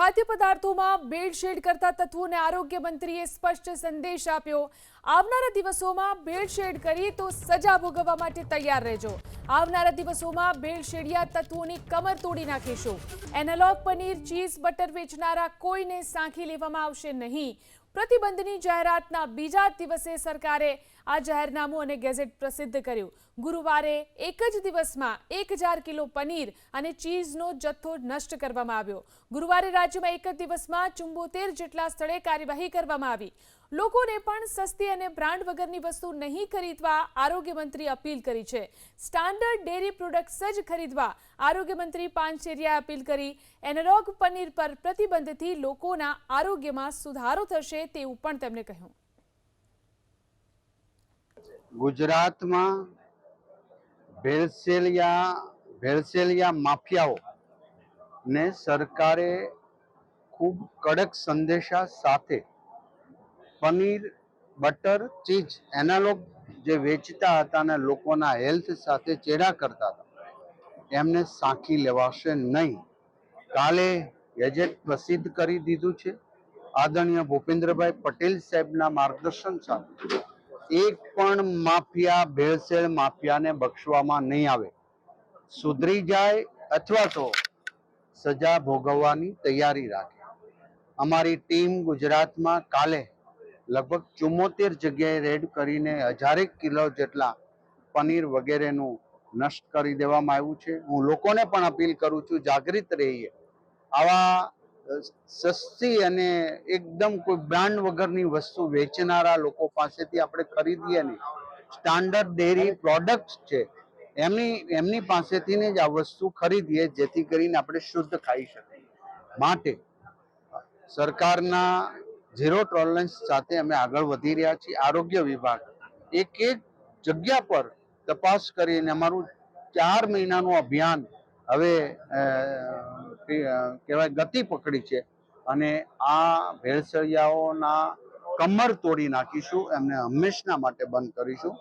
ખાદ્ય પદાર્થોમાં ભેળસેળ કરતા તત્વોને આરોગ્ય મંત્રીએ સ્પષ્ટ સંદેશ આપ્યો। આવનારા દિવસોમાં ભેળસેળ કરી તો સજા ભોગવવા માટે તૈયાર રહેજો। આવનારા દિવસોમાં ભેળસેળિયા તત્વોની કમર તોડી નાખીશું। એનાલોગ પનીર, ચીઝ, બટર વેચનારા કોઈને સાંખી લેવામાં આવશે નહીં। પ્રતિબંધની જાહેરાતના બીજા દિવસે સરકારે આ જાહેરનામું અને ગેઝેટ પ્રસિદ્ધ કર્યું। ગુરુવારે એક જ દિવસમાં 1000 કિલો પનીર અને ચીઝનો જથ્થો નષ્ટ કરવામાં આવ્યો। ગુરુવારે રાજ્યમાં એક જ દિવસમાં 74 જેટલા સ્થળે કાર્યવાહી કરવામાં આવી। લોકોને પણ સસ્તી અને બ્રાન્ડ વગરની વસ્તુ નહીં ખરીદવા આરોગ્ય મંત્રી અપીલ કરી છે। સ્ટાન્ડર્ડ ડેરી પ્રોડક્ટ્સ જ ખરીદવા આરોગ્ય મંત્રી પાનસેરિયાએ અપીલ કરી। એનાલોગ પનીર પર પ્રતિબંધથી લોકોના આરોગ્યમાં સુધારો થશે તેવું પણ તેમણે કહ્યું। ગુજરાતમાં ભેળસેળિયા માફિયાઓ ને સરકારે ખૂબ કડક સંદેશા સાથે પનીર, બટર, ચીઝ, એનાલોગ જે વેચતા હતા અને લોકોના હેલ્થ સાથે ચેડા કરતા હતા એમને સાંખી લેવાશે નહીં। કાલે ગેજેટ પ્રસિદ્ધ કરી દીધું છે। આદરણીય ભૂપેન્દ્રભાઈ પટેલ સાહેબના માર્ગદર્શન સાથે એક પણ માફિયા, ભેળસેળ માફિયાને બક્ષવામાં નહીં આવે। સુધરી જાય અથવા તો સજા ભોગવવાની તૈયારી રાખે। અમારી ટીમ ગુજરાતમાં કાલે લગભગ 74 જગ્યાએ રેડ કરીને 1000 કિલો જેટલા પનીર વગેરેનું નષ્ટ કરી દેવામાં આવ્યું છે। હું લોકોને પણ અપીલ કરું છું, જાગૃત રહીએ। આવા સસ્તી અને એકદમ કોઈ બ્રાન્ડ વગરની વસ્તુ વેચનારા લોકો પાસેથી આપણે ખરીદીએ નહીં। સ્ટાન્ડર્ડ ડેરી પ્રોડક્ટ્સ છે એમની પાસેથી જ આ વસ્તુ ખરીદીએ જેથી કરીને આપણે શુદ્ધ ખાઈ શકીએ। માટે સરકારના ઝીરો ટોલરન્સ સાથે અમે આગળ વધી રહ્યા છીએ। આરોગ્ય વિભાગ એક એક જગ્યા પર તપાસ કરીને અમારું 4 મહિનાનું અભિયાન હવે કહેવાય ગતિ પકડી છે અને આ ભેળસેળિયાઓના કમર તોડી નાખીશું, એમને હંમેશના માટે બંધ કરીશું।